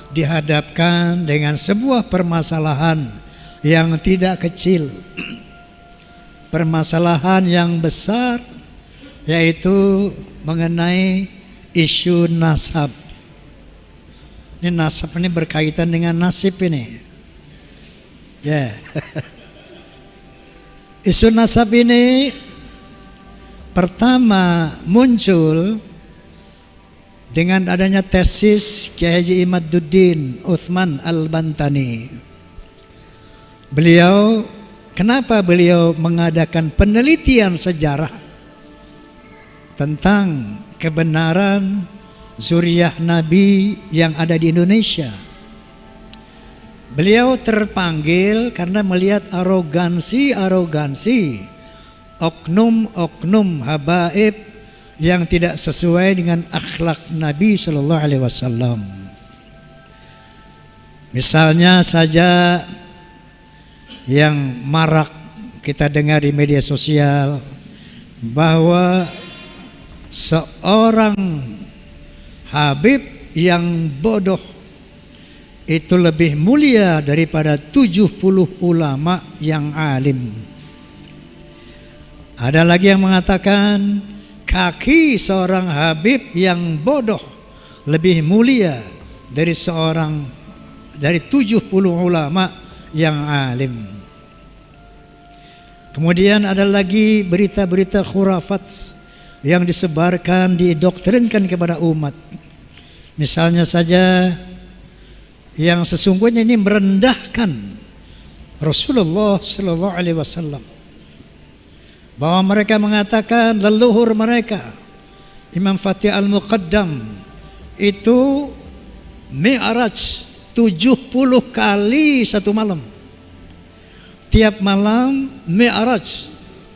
dihadapkan dengan sebuah permasalahan yang tidak kecil, permasalahan yang besar, yaitu mengenai isu nasab. Ini nasab ini berkaitan dengan nasib ini. Ya. Isu nasab ini pertama muncul dengan adanya tesis Kiai Haji Imaduddin Utsman Al-Bantani. Kenapa beliau mengadakan penelitian sejarah tentang kebenaran zuriyah Nabi yang ada di Indonesia? Beliau terpanggil karena melihat arogansi oknum habaib yang tidak sesuai dengan akhlak Nabi Shallallahu Alaihi Wasallam. Misalnya saja yang marak kita dengar di media sosial bahwa seorang habib yang bodoh itu lebih mulia daripada 70 ulama yang alim. Ada lagi yang mengatakan kaki seorang habib yang bodoh lebih mulia dari 70 ulama yang alim. Kemudian ada lagi berita-berita khurafat yang disebarkan, didoktrinkan kepada umat. Misalnya saja yang sesungguhnya ini merendahkan Rasulullah Sallallahu Alaihi Wasallam, bahwa mereka mengatakan leluhur mereka Imam Fatih Al-Muqaddam itu mi'raj 70 kali satu malam. Tiap malam mi'raj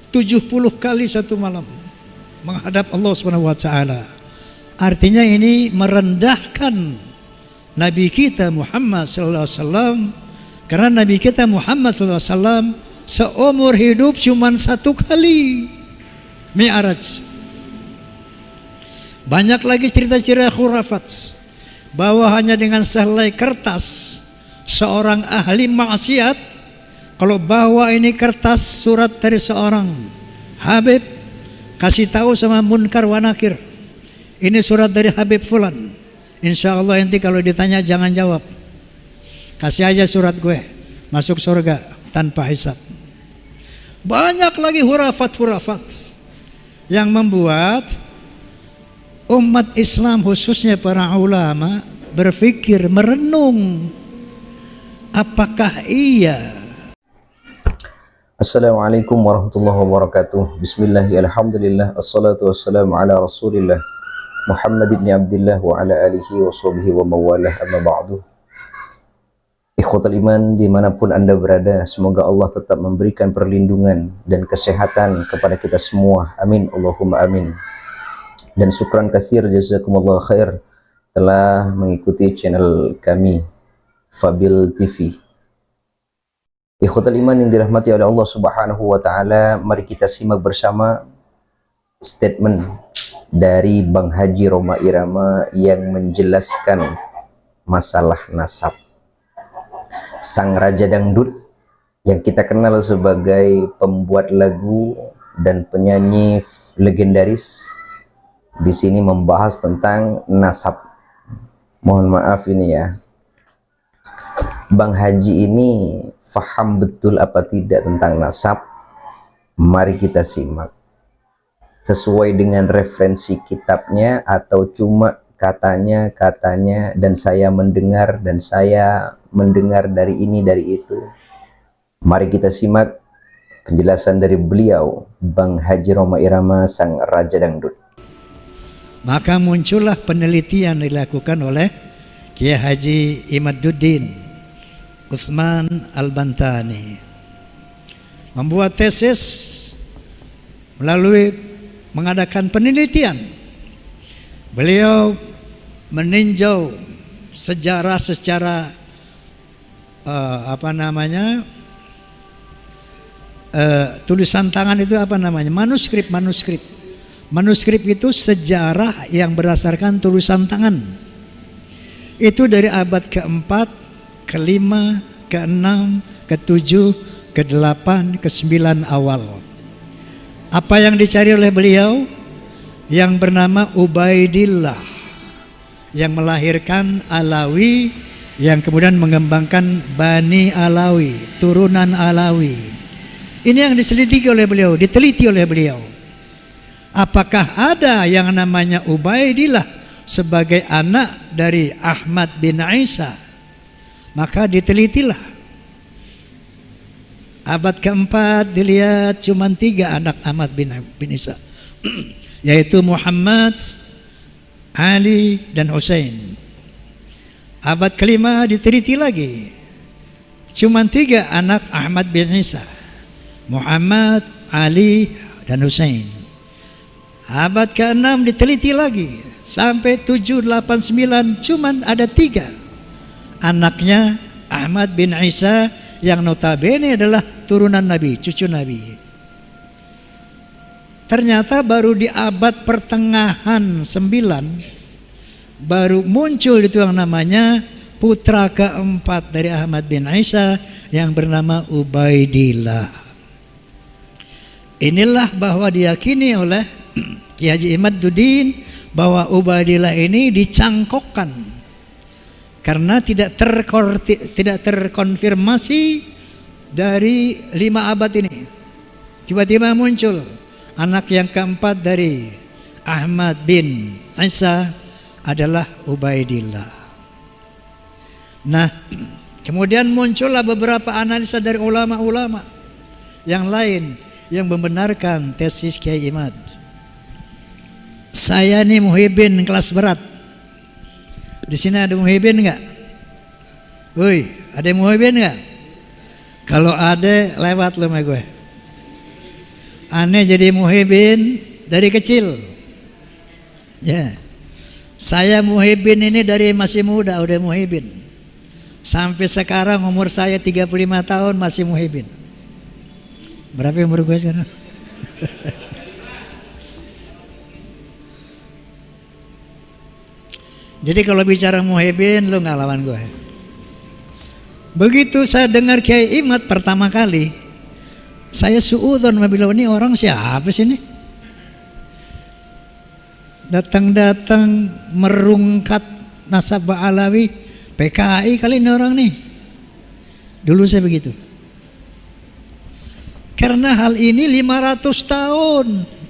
70 kali satu malam menghadap Allah Subhanahu wa taala. Artinya ini merendahkan Nabi kita Muhammad sallallahu alaihi wasallam, karena Nabi kita Muhammad sallallahu alaihi wasallam seumur hidup cuma satu kali mi'raj. Banyak lagi cerita-cerita khurafat bahwa hanya dengan sehelai kertas seorang ahli maksiat, kalau bawa ini kertas surat dari seorang habib, kasih tahu sama munkar wa nakir, ini surat dari Habib Fulan, insya Allah nanti kalau ditanya jangan jawab, kasih aja surat gue, masuk surga tanpa hisab. Banyak lagi hurafat-hurafat yang membuat umat Islam khususnya para ulama berpikir, merenung, apakah iya. Assalamualaikum warahmatullahi wabarakatuh. Bismillahirrahmanirrahim. Alhamdulillah, assalatu wassalamu ala rasulillah Muhammad ibn Abdillah wa ala alihi wa sahbihi wa mawalah, amma ba'du. Ikhwatal iman dimanapun anda berada, semoga Allah tetap memberikan perlindungan dan kesehatan kepada kita semua, amin Allahumma amin. Dan syukran katsir, jazakumullah khair telah mengikuti channel kami Fabil TV. Ikhwatal iman yang dirahmati oleh Allah Subhanahu wa taala, mari kita simak bersama statement dari Bang Haji Rhoma Irama yang menjelaskan masalah nasab. Sang Raja Dangdut yang kita kenal sebagai pembuat lagu dan penyanyi legendaris di sini membahas tentang nasab. Mohon maaf ini ya, Bang Haji ini faham betul apa tidak tentang nasab? Mari kita simak sesuai dengan referensi kitabnya atau cuma katanya dan saya mendengar dari ini dari itu. Mari kita simak penjelasan dari beliau, Bang Haji Rhoma Irama, sang Raja Dangdut. Maka muncullah penelitian dilakukan oleh Kiai Haji Imaduddin Utsman Al-Bantani, membuat tesis melalui mengadakan penelitian. Beliau meninjau sejarah secara tulisan tangan itu manuskrip. Manuskrip itu sejarah yang berdasarkan tulisan tangan. Itu dari abad keempat, kelima, keenam, ketujuh, ke-8, ke-9 awal. Apa yang dicari oleh beliau? Yang bernama Ubaidillah, yang melahirkan Alawi, yang kemudian mengembangkan Bani Alawi, turunan Alawi. Ini yang diselidiki oleh beliau, diteliti oleh beliau. Apakah ada yang namanya Ubaidillah sebagai anak dari Ahmad bin Isa? Maka ditelitilah. Abad keempat dilihat cuma 3 anak Ahmad bin Isa, yaitu Muhammad, Ali, dan Husain. Abad kelima diteliti lagi, cuma 3 anak Ahmad bin Isa, Muhammad, Ali, dan Husain. Abad ke-6 diteliti lagi, sampai 7, 8, 9, cuma ada 3 anaknya Ahmad bin Isa, yang notabene adalah turunan Nabi, cucu Nabi. Ternyata baru di abad pertengahan 9 baru muncul itu yang namanya putra keempat dari Ahmad bin Isa yang bernama Ubaidillah. Inilah bahwa diyakini oleh Ki Haji Imaduddin bahwa Ubaidillah ini dicangkokkan karena tidak terkonfirmasi dari 5 abad ini. Tiba-tiba muncul anak yang keempat dari Ahmad bin Isa adalah Ubaidillah. Nah, kemudian muncullah beberapa analisa dari ulama-ulama yang lain yang membenarkan tesis Kiai Imad. Saya nih muhibin kelas berat. Di sini ada muhibin enggak? Woi, ada muhibin enggak? Kalau ada lewat lo sama gue. Aneh jadi muhibin dari kecil. Ya. Saya muhibin ini dari masih muda udah muhibin. Sampai sekarang umur saya 35 tahun masih muhibin. Berapa umur gue sekarang? Jadi kalau bicara muhibin lu nggak lawan gue. Begitu saya dengar Kiai Imad pertama kali, saya suudzon bilang ini orang siapa sih ini? Datang-datang merungkat nasab Alawi, PKI kali ini orang nih. Dulu saya begitu. Karena hal ini 500 tahun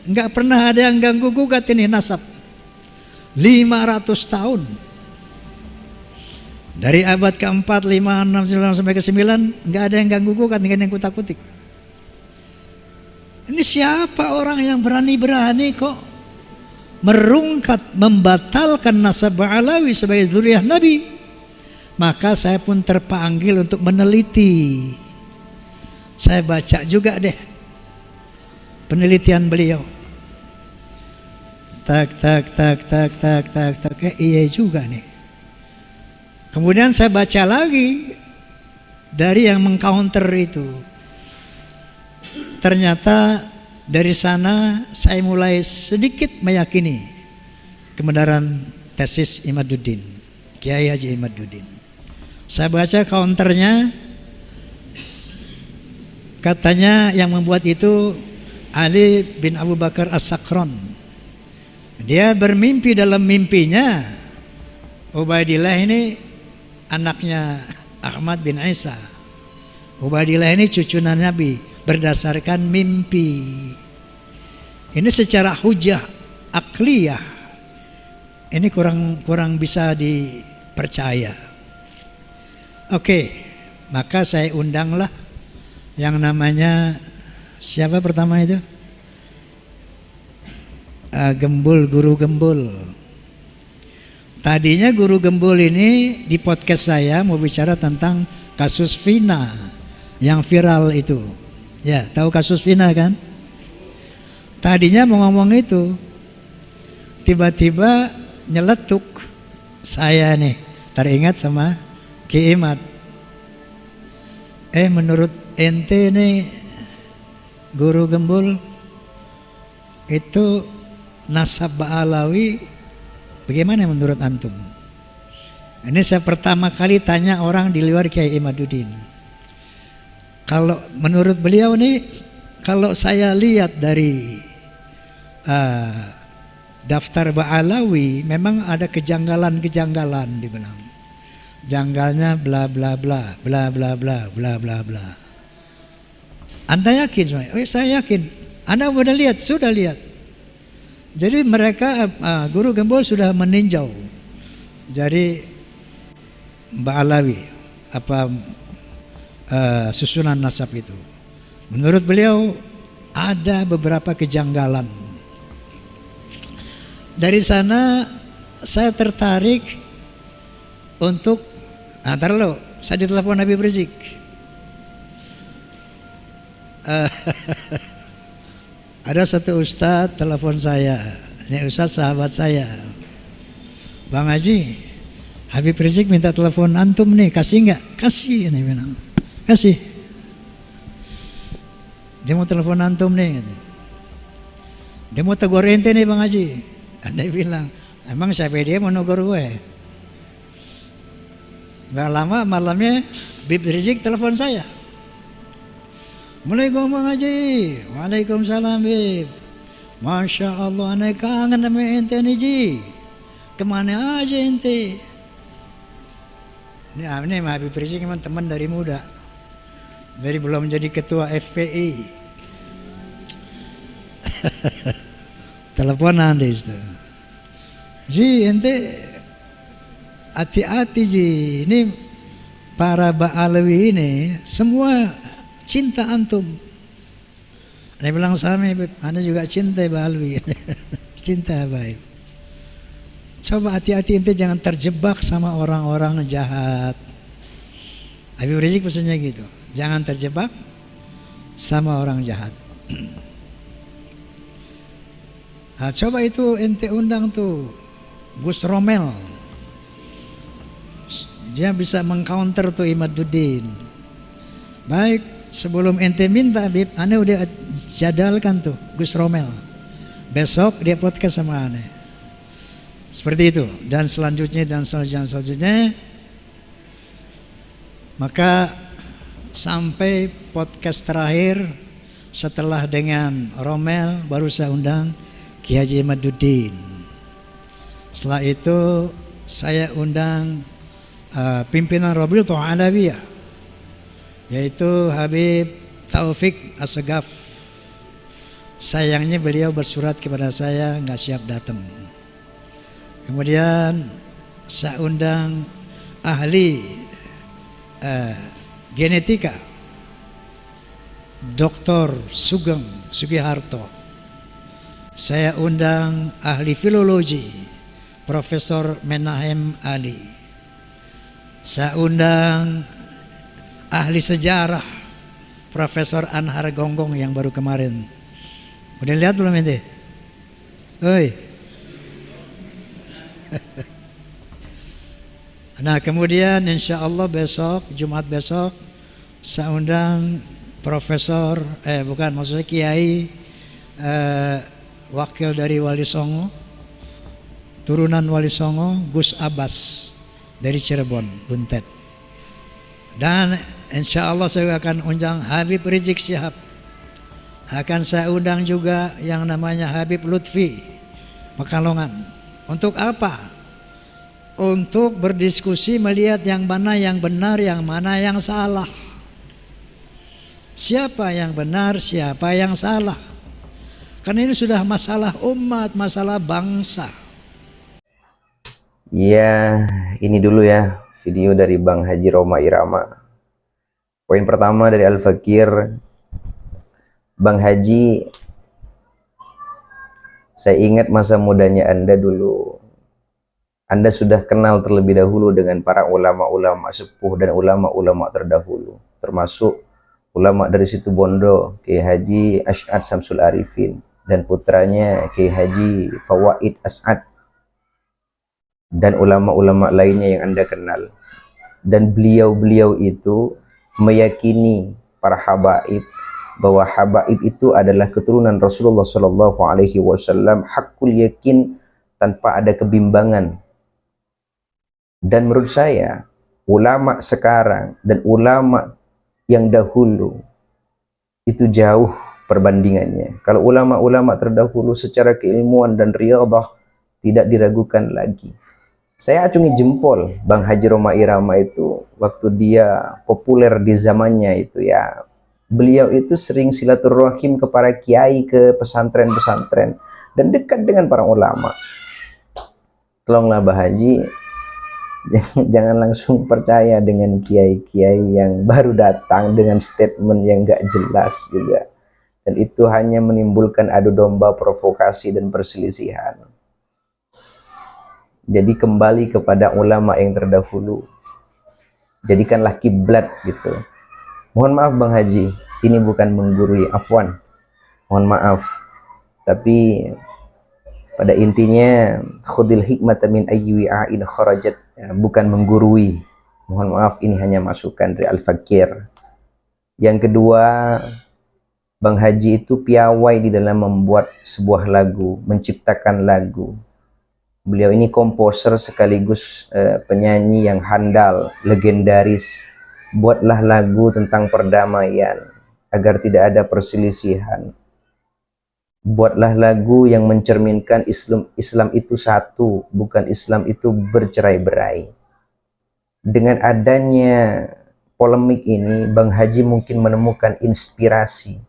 nggak pernah ada yang ganggu gugat ini nasab. 500 tahun. Dari abad keempat, 5, 6, 9 sampai ke-9 nggak ada yang ganggu gugat, nggak ada yang kutak-kutik. Ini siapa orang yang berani-berani kok merungkat, membatalkan nasab Alawi sebagai zuriyah Nabi? Maka saya pun terpanggil untuk meneliti. Saya baca juga deh penelitian beliau. Tak, iya juga nih. Kemudian saya baca lagi dari yang mengcounter itu. Ternyata dari sana saya mulai sedikit meyakini kebenaran tesis Imaduddin, Kiai Haji Imaduddin. Saya baca counternya, katanya yang membuat itu Ali bin Abu Bakar As-Sakron. Dia bermimpi, dalam mimpinya Ubaidillah ini anaknya Ahmad bin Isa. Ubaidillah ini cucu Nabi berdasarkan mimpi. Ini secara hujah akliyah ini kurang bisa dipercaya. Oke, maka saya undanglah yang namanya siapa pertama itu? Guru Gembul. Tadinya Guru Gembul ini di podcast saya mau bicara tentang kasus Vina yang viral itu. Ya, tahu kasus Vina kan? Tadinya mau ngomong itu, tiba-tiba nyeletuk saya nih, teringat sama Ki Imad. Menurut ente nih Guru Gembul itu nasab Alawi bagaimana menurut antum? Ini saya pertama kali tanya orang di luar Kiai Imaduddin. Kalau menurut beliau nih, kalau saya lihat dari daftar Ba'alawi, memang ada kejanggalan-kejanggalan dibilang. Janggalnya bla bla bla bla bla bla bla bla bla. Anda yakin semua? Oh, saya yakin. Anda sudah lihat? Sudah lihat. Jadi mereka guru Gembol sudah meninjau. Jadi Ba'alawi susunan nasab itu. Menurut beliau ada beberapa kejanggalan. Dari sana saya tertarik untuk saya ditelepon Habib Rizik. Ada satu ustadz telepon saya. Ini ustadz sahabat saya. Bang Haji, Habib Rizik minta telepon antum nih, kasih nggak? Kasih, ini bilang. Kasih. Dia mau telepon antum nih, gitu. Dia mau tegur ente nih Bang Haji. Anda bilang, emang siapa dia mau negur gue? Gak lama malamnya Habib Rizik telepon saya. Assalamualaikum Bang Haji. Waalaikumsalam Bib. Masya Allah, aneh kangen sama ente nih Ji. Kemana aja ente? Ini Habib Rizik memang teman dari muda. Dari belum jadi ketua FPI. Teleponan deh itu. Ji, ente hati-hati Ji. Ini para Ba'alawi ini semua cinta antum. Dia bilang sama, Anda juga cinta Ba'alawi. Cinta baik. Coba hati-hati ente jangan terjebak sama orang-orang jahat. Habib Rizik pesannya gitu. Jangan terjebak sama orang jahat. Nah, coba itu ente undang tuh Gus Romel. Dia bisa mengcounter tuh Imaduddin. Baik, sebelum ente minta Habib, ane udah jadalkan tuh Gus Romel. Besok dia podcast sama ane. Seperti itu. Dan selanjutnya maka sampai podcast terakhir setelah dengan Romel baru saya undang Ki Haji Imaduddin. Setelah itu saya undang pimpinan Rabi'atul Alawiyah, yaitu Habib Taufik Assegaf. Sayangnya beliau bersurat kepada saya nggak siap datang. Kemudian saya undang ahli genetika Dr. Sugeng Sugiharto. Saya undang ahli filologi Profesor Menahem Ali. Saya undang ahli sejarah Profesor Anhar Gonggong yang baru kemarin. Udah lihat belum ente? Oi. Nah kemudian insya Allah besok, Jumat besok, saya undang Profesor, maksudnya Kiai, wakil dari Wali Songo, turunan Wali Songo, Gus Abbas dari Cirebon, Buntet. Dan insya Allah saya akan undang Habib Rizik Syihab. Akan saya undang juga yang namanya Habib Lutfi Pekalongan. Untuk apa? Untuk berdiskusi melihat yang mana yang benar, yang mana yang salah. Siapa yang benar, siapa yang salah. Karena ini sudah masalah umat, masalah bangsa. Ya, ini dulu ya video dari Bang Haji Roma Irama. Poin pertama dari Al-Fakir, Bang Haji, saya ingat masa mudanya Anda dulu. Anda sudah kenal terlebih dahulu dengan para ulama-ulama sepuh dan ulama-ulama terdahulu, termasuk ulama dari situ Bondo, Kiai Haji Asy'ad Samsul Arifin, dan putranya Kiai Haji Fawaid As'ad, dan ulama-ulama lainnya yang Anda kenal. Dan beliau-beliau itu meyakini para habaib bahwa habaib itu adalah keturunan Rasulullah SAW, hakul yakin, tanpa ada kebimbangan. Dan menurut saya ulama sekarang dan ulama yang dahulu itu jauh perbandingannya. Kalau ulama-ulama terdahulu secara keilmuan dan riyadhah tidak diragukan lagi. Saya acungi jempol Bang Haji Roma Irama itu waktu dia populer di zamannya itu ya. Beliau itu sering silaturahim kepada kiai, ke pesantren-pesantren dan dekat dengan para ulama. Tolonglah Bang Haji, jangan langsung percaya dengan kiai-kiai yang baru datang dengan statement yang gak jelas juga. Dan itu hanya menimbulkan adu domba, provokasi, dan perselisihan. Jadi kembali kepada ulama yang terdahulu. Jadikanlah kiblat gitu. Mohon maaf Bang Haji, ini bukan menggurui, afwan. Mohon maaf. Tapi pada intinya khudil hikmata min ayyi wi'ain kharajat, ya, bukan menggurui. Mohon maaf, ini hanya masukan dari Al-Fakir. Yang kedua, Bang Haji itu piawai di dalam membuat sebuah lagu, menciptakan lagu. Beliau ini komposer sekaligus penyanyi yang handal, legendaris. Buatlah lagu tentang perdamaian agar tidak ada perselisihan. Buatlah lagu yang mencerminkan Islam itu satu, bukan Islam itu bercerai-berai. Dengan adanya polemik ini, Bang Haji mungkin menemukan inspirasi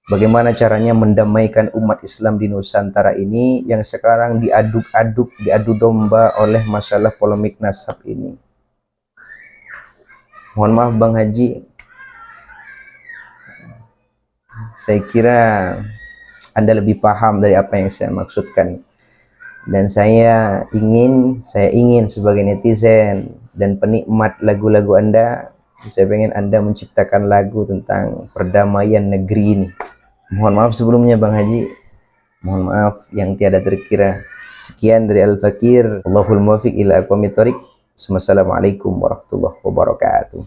bagaimana caranya mendamaikan umat Islam di Nusantara ini yang sekarang diadu domba oleh masalah polemik nasab ini. Mohon maaf Bang Haji, saya kira Anda lebih paham dari apa yang saya maksudkan. Dan saya ingin sebagai netizen dan penikmat lagu-lagu Anda, saya pengen Anda menciptakan lagu tentang perdamaian negeri ini. Mohon maaf sebelumnya Bang Haji, mohon maaf yang tiada terkira. Sekian dari Al-Fakir, Allahul muwaffiq ila aqwamit thoriq. Wassalamualaikum warahmatullahi wabarakatuh.